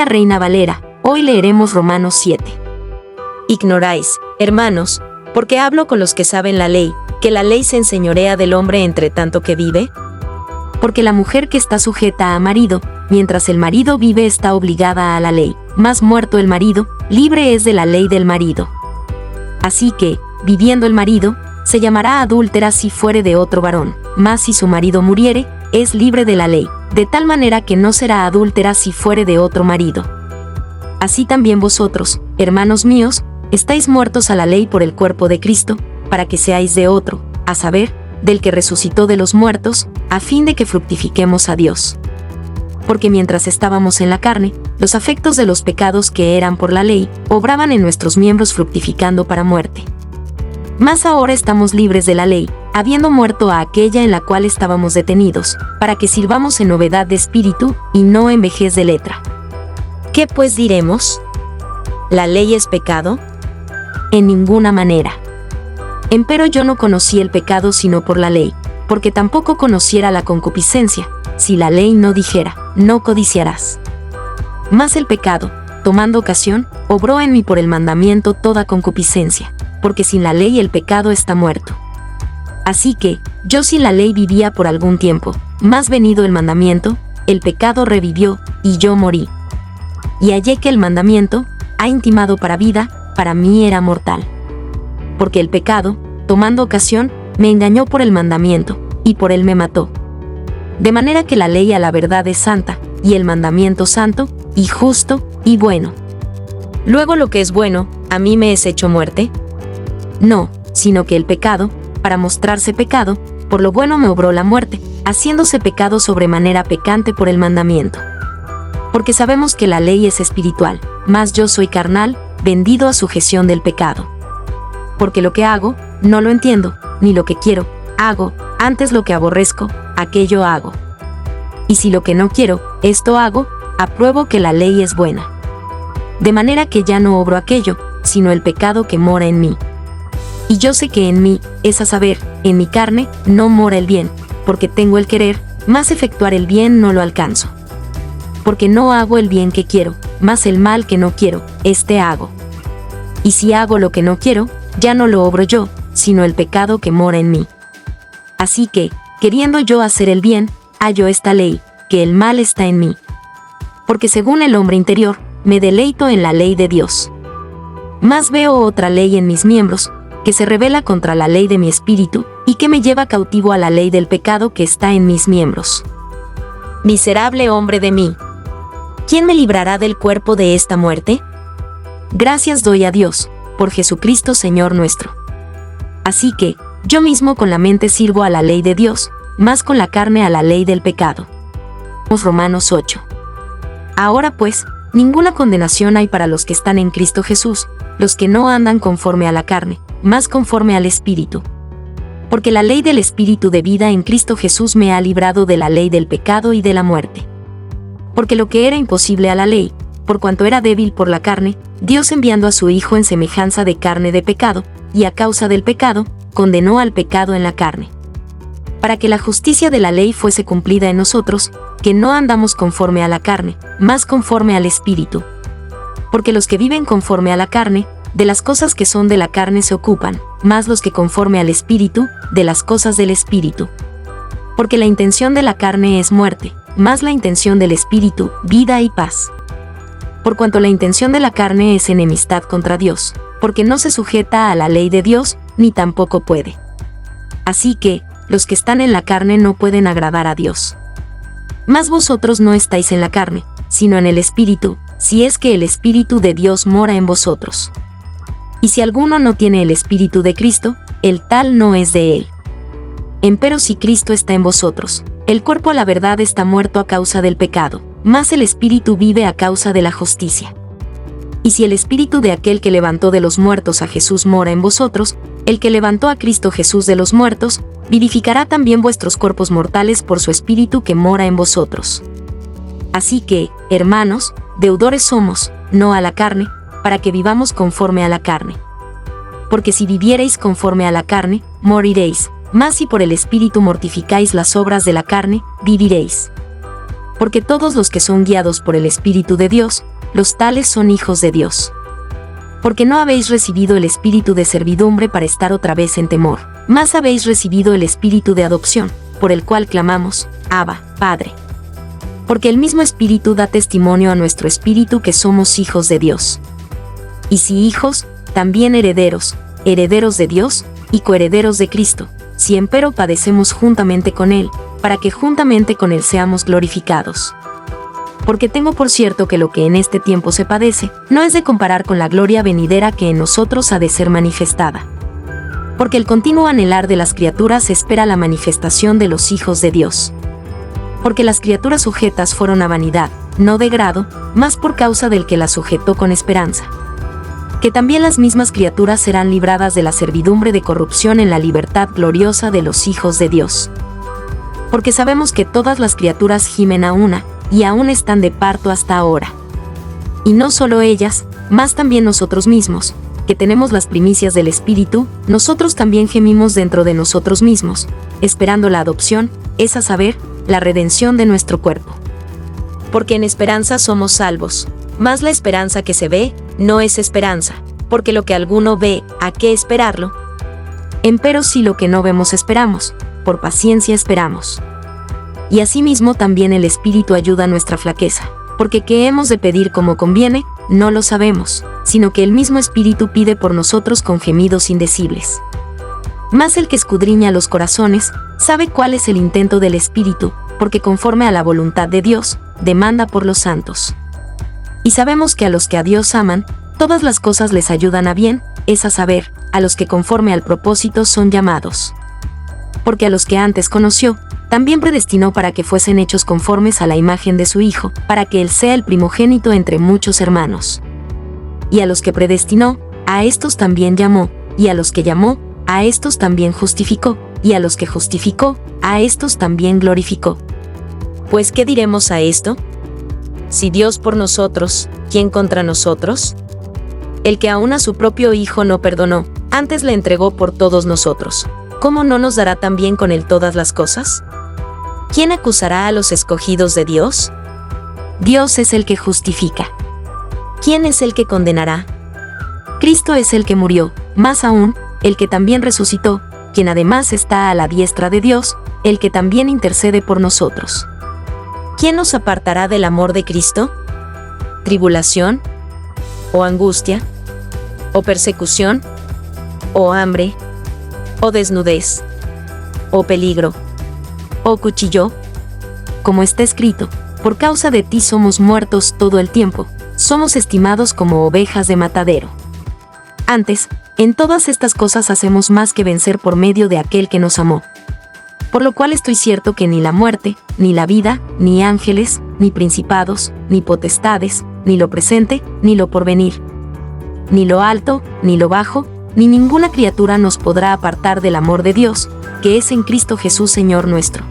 Biblia Reina Valera. Hoy leeremos Romanos 7. Ignoráis, hermanos, porque hablo con los que saben la ley, que la ley se enseñorea del hombre entre tanto que vive. Porque la mujer que está sujeta a marido, mientras el marido vive está obligada a la ley, mas muerto el marido, libre es de la ley del marido. Así que, viviendo el marido, se llamará adúltera si fuere de otro varón, mas si su marido muriere, es libre de la ley, de tal manera que no será adúltera si fuere de otro marido. Así también vosotros, hermanos míos, estáis muertos a la ley por el cuerpo de Cristo, para que seáis de otro, a saber, del que resucitó de los muertos, a fin de que fructifiquemos a Dios. Porque mientras estábamos en la carne, los afectos de los pecados que eran por la ley, obraban en nuestros miembros fructificando para muerte. Mas ahora estamos libres de la ley, habiendo muerto a aquella en la cual estábamos detenidos, para que sirvamos en novedad de espíritu, y no en vejez de letra. ¿Qué pues diremos? ¿La ley es pecado? En ninguna manera. Empero yo no conocí el pecado sino por la ley, porque tampoco conociera la concupiscencia, si la ley no dijera, no codiciarás. Mas el pecado, tomando ocasión, obró en mí por el mandamiento toda concupiscencia, porque sin la ley el pecado está muerto. Así que, yo sin la ley vivía por algún tiempo, mas venido el mandamiento, el pecado revivió, y yo morí. Y hallé que el mandamiento, ha intimado para vida, para mí era mortal. Porque el pecado, tomando ocasión, me engañó por el mandamiento, y por él me mató. De manera que la ley a la verdad es santa, y el mandamiento santo, y justo, y bueno. Luego lo que es bueno, ¿a mí me es hecho muerte? No, sino que el pecado, para mostrarse pecado, por lo bueno me obró la muerte, haciéndose pecado sobremanera pecante por el mandamiento. Porque sabemos que la ley es espiritual, mas yo soy carnal, vendido a sujeción del pecado. Porque lo que hago, no lo entiendo, ni lo que quiero, hago, antes lo que aborrezco, aquello hago. Y si lo que no quiero, esto hago, apruebo que la ley es buena. De manera que ya no obro aquello, sino el pecado que mora en mí. Y yo sé que en mí, es a saber, en mi carne, no mora el bien, porque tengo el querer, mas efectuar el bien no lo alcanzo. Porque no hago el bien que quiero, mas el mal que no quiero, este hago. Y si hago lo que no quiero, ya no lo obro yo, sino el pecado que mora en mí. Así que, queriendo yo hacer el bien, hallo esta ley, que el mal está en mí. Porque según el hombre interior, me deleito en la ley de Dios. Mas veo otra ley en mis miembros, que se rebela contra la ley de mi espíritu, y que me lleva cautivo a la ley del pecado que está en mis miembros. Miserable hombre de mí, ¿quién me librará del cuerpo de esta muerte? Gracias doy a Dios, por Jesucristo Señor nuestro. Así que, yo mismo con la mente sirvo a la ley de Dios, mas con la carne a la ley del pecado. Romanos 8. Ahora pues, ninguna condenación hay para los que están en Cristo Jesús, los que no andan conforme a la carne, mas conforme al Espíritu. Porque la ley del Espíritu de vida en Cristo Jesús me ha librado de la ley del pecado y de la muerte. Porque lo que era imposible a la ley, por cuanto era débil por la carne, Dios enviando a su Hijo en semejanza de carne de pecado, y a causa del pecado, condenó al pecado en la carne. Para que la justicia de la ley fuese cumplida en nosotros, que no andamos conforme a la carne, mas conforme al Espíritu. Porque los que viven conforme a la carne, de las cosas que son de la carne se ocupan, mas los que conforme al Espíritu, de las cosas del Espíritu. Porque la intención de la carne es muerte, mas la intención del Espíritu, vida y paz. Por cuanto la intención de la carne es enemistad contra Dios, porque no se sujeta a la ley de Dios, ni tampoco puede. Así que, los que están en la carne no pueden agradar a Dios. Mas vosotros no estáis en la carne, sino en el Espíritu, si es que el Espíritu de Dios mora en vosotros. Y si alguno no tiene el Espíritu de Cristo, el tal no es de él. Empero si Cristo está en vosotros, el cuerpo a la verdad está muerto a causa del pecado, mas el Espíritu vive a causa de la justicia. Y si el Espíritu de aquel que levantó de los muertos a Jesús mora en vosotros, el que levantó a Cristo Jesús de los muertos, vivificará también vuestros cuerpos mortales por su Espíritu que mora en vosotros. Así que, hermanos, deudores somos, no a la carne, para que vivamos conforme a la carne. Porque si viviereis conforme a la carne, moriréis, mas si por el Espíritu mortificáis las obras de la carne, viviréis. Porque todos los que son guiados por el Espíritu de Dios, los tales son hijos de Dios. Porque no habéis recibido el espíritu de servidumbre para estar otra vez en temor, mas habéis recibido el espíritu de adopción, por el cual clamamos, Abba, Padre. Porque el mismo Espíritu da testimonio a nuestro espíritu que somos hijos de Dios. Y si hijos, también herederos, herederos de Dios, y coherederos de Cristo, si empero padecemos juntamente con Él, para que juntamente con Él seamos glorificados. Porque tengo por cierto que lo que en este tiempo se padece, no es de comparar con la gloria venidera que en nosotros ha de ser manifestada. Porque el continuo anhelar de las criaturas espera la manifestación de los hijos de Dios. Porque las criaturas sujetas fueron a vanidad, no de grado, mas por causa del que las sujetó con esperanza. Que también las mismas criaturas serán libradas de la servidumbre de corrupción en la libertad gloriosa de los hijos de Dios. Porque sabemos que todas las criaturas gimen a una, y aún están de parto hasta ahora. Y no solo ellas, mas también nosotros mismos, que tenemos las primicias del Espíritu, nosotros también gemimos dentro de nosotros mismos, esperando la adopción, es a saber, la redención de nuestro cuerpo. Porque en esperanza somos salvos, mas la esperanza que se ve, no es esperanza, porque lo que alguno ve, ¿a qué esperarlo? Empero si lo que no vemos esperamos, por paciencia esperamos. Y asimismo también el Espíritu ayuda a nuestra flaqueza, porque qué hemos de pedir como conviene, no lo sabemos, sino que el mismo Espíritu pide por nosotros con gemidos indecibles. Mas el que escudriña los corazones, sabe cuál es el intento del Espíritu, porque conforme a la voluntad de Dios, demanda por los santos. Y sabemos que a los que a Dios aman, todas las cosas les ayudan a bien, es a saber, a los que conforme al propósito son llamados. Porque a los que antes conoció, también predestinó para que fuesen hechos conformes a la imagen de su Hijo, para que Él sea el primogénito entre muchos hermanos. Y a los que predestinó, a estos también llamó, y a los que llamó, a estos también justificó, y a los que justificó, a estos también glorificó. Pues, ¿qué diremos a esto? Si Dios por nosotros, ¿quién contra nosotros? El que aún a su propio Hijo no perdonó, antes le entregó por todos nosotros, ¿cómo no nos dará también con Él todas las cosas? ¿Quién acusará a los escogidos de Dios? Dios es el que justifica. ¿Quién es el que condenará? Cristo es el que murió, más aún, el que también resucitó, quien además está a la diestra de Dios, el que también intercede por nosotros. ¿Quién nos apartará del amor de Cristo? ¿Tribulación? ¿O angustia? ¿O persecución? ¿O hambre? ¿O desnudez? ¿O peligro? ¿O cuchillo? Como está escrito, por causa de ti somos muertos todo el tiempo, somos estimados como ovejas de matadero. Antes, en todas estas cosas hacemos más que vencer por medio de aquel que nos amó. Por lo cual estoy cierto que ni la muerte, ni la vida, ni ángeles, ni principados, ni potestades, ni lo presente, ni lo porvenir, ni lo alto, ni lo bajo, ni ninguna criatura nos podrá apartar del amor de Dios, que es en Cristo Jesús Señor nuestro.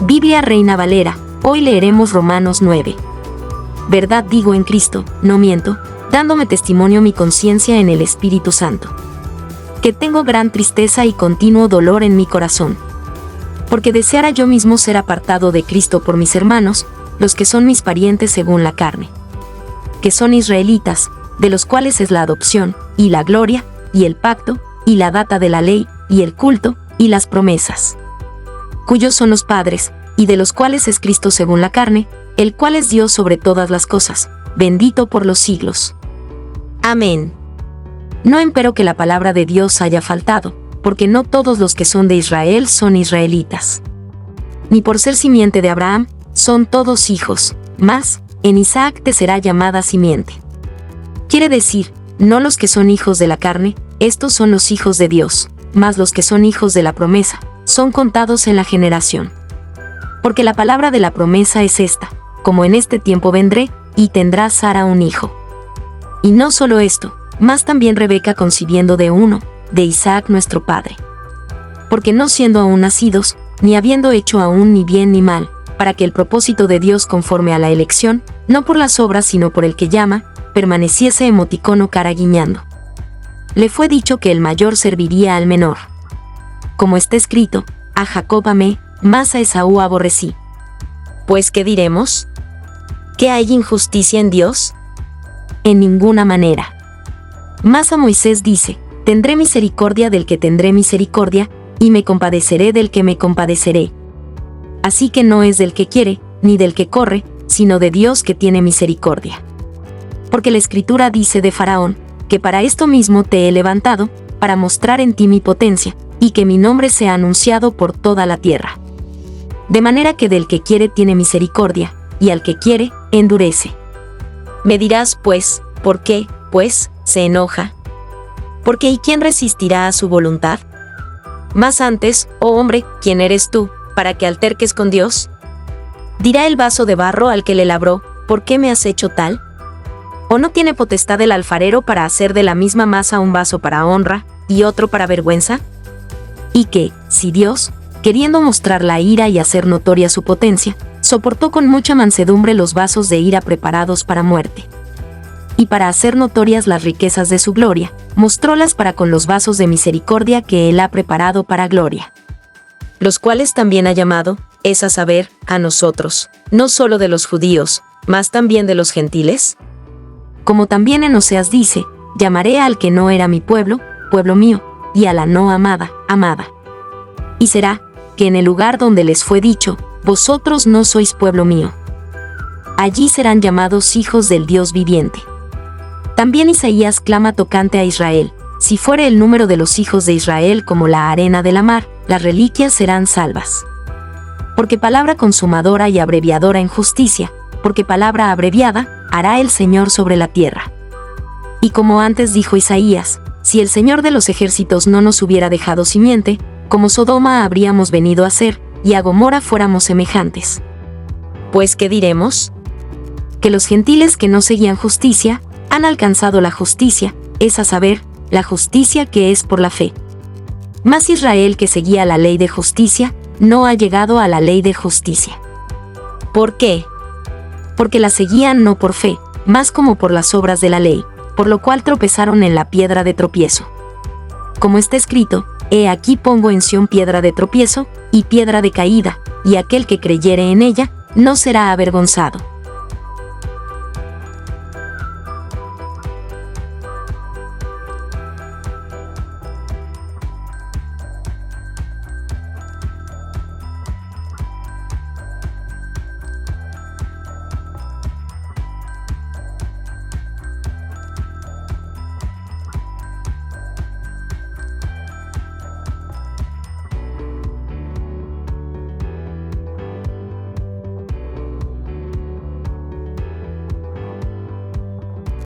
Biblia Reina Valera, hoy leeremos Romanos 9. Verdad digo en Cristo, no miento, dándome testimonio mi conciencia en el Espíritu Santo, que tengo gran tristeza y continuo dolor en mi corazón, porque deseara yo mismo ser apartado de Cristo por mis hermanos, los que son mis parientes según la carne, que son israelitas, de los cuales es la adopción, y la gloria, y el pacto, y la data de la ley, y el culto, y las promesas, cuyos son los padres, y de los cuales es Cristo según la carne, el cual es Dios sobre todas las cosas, bendito por los siglos. Amén. No empero que la palabra de Dios haya faltado, porque no todos los que son de Israel son israelitas. Ni por ser simiente de Abraham, son todos hijos, mas, en Isaac te será llamada simiente. Quiere decir, no los que son hijos de la carne, estos son los hijos de Dios, mas los que son hijos de la promesa, son contados en la generación. Porque la palabra de la promesa es esta, como en este tiempo vendré, y tendrá Sara un hijo. Y no solo esto, mas también Rebeca concibiendo de uno, de Isaac nuestro padre. Porque no siendo aún nacidos, ni habiendo hecho aún ni bien ni mal, para que el propósito de Dios conforme a la elección, no por las obras sino por el que llama, permaneciese emoticono cara guiñando. Le fue dicho que el mayor serviría al menor. Como está escrito, a Jacob amé, mas a Esaú aborrecí. Pues, ¿qué diremos? ¿Que hay injusticia en Dios? En ninguna manera. Mas a Moisés dice: tendré misericordia del que tendré misericordia, y me compadeceré del que me compadeceré. Así que no es del que quiere, ni del que corre, sino de Dios que tiene misericordia. Porque la Escritura dice de Faraón, que para esto mismo te he levantado, para mostrar en ti mi potencia, y que mi nombre sea anunciado por toda la tierra. De manera que del que quiere tiene misericordia, y al que quiere, endurece. Me dirás, pues, ¿por qué, pues, se enoja? Porque ¿y quién resistirá a su voluntad? Más antes, oh hombre, ¿quién eres tú, para que alterques con Dios? Dirá el vaso de barro al que le labró: ¿por qué me has hecho tal? ¿O no tiene potestad el alfarero para hacer de la misma masa un vaso para honra, y otro para vergüenza? Y que, si Dios, queriendo mostrar la ira y hacer notoria su potencia, soportó con mucha mansedumbre los vasos de ira preparados para muerte, y para hacer notorias las riquezas de su gloria, mostrólas para con los vasos de misericordia que Él ha preparado para gloria, los cuales también ha llamado, es a saber, a nosotros, no solo de los judíos, mas también de los gentiles? Como también en Oseas dice: llamaré al que no era mi pueblo, pueblo mío, y a la no amada, amada. Y será, que en el lugar donde les fue dicho: vosotros no sois pueblo mío, allí serán llamados hijos del Dios viviente. También Isaías clama tocante a Israel: si fuere el número de los hijos de Israel como la arena de la mar, las reliquias serán salvas. Porque palabra consumadora y abreviadora en justicia, porque palabra abreviada, hará el Señor sobre la tierra. Y como antes dijo Isaías: si el Señor de los ejércitos no nos hubiera dejado simiente, como Sodoma habríamos venido a ser, y a Gomorra fuéramos semejantes. Pues, ¿qué diremos? Que los gentiles que no seguían justicia, han alcanzado la justicia, es a saber, la justicia que es por la fe. Mas Israel, que seguía la ley de justicia, no ha llegado a la ley de justicia. ¿Por qué? Porque la seguían no por fe, mas como por las obras de la ley, por lo cual tropezaron en la piedra de tropiezo. Como está escrito: he aquí pongo en Sión piedra de tropiezo, y piedra de caída, y aquel que creyere en ella, no será avergonzado.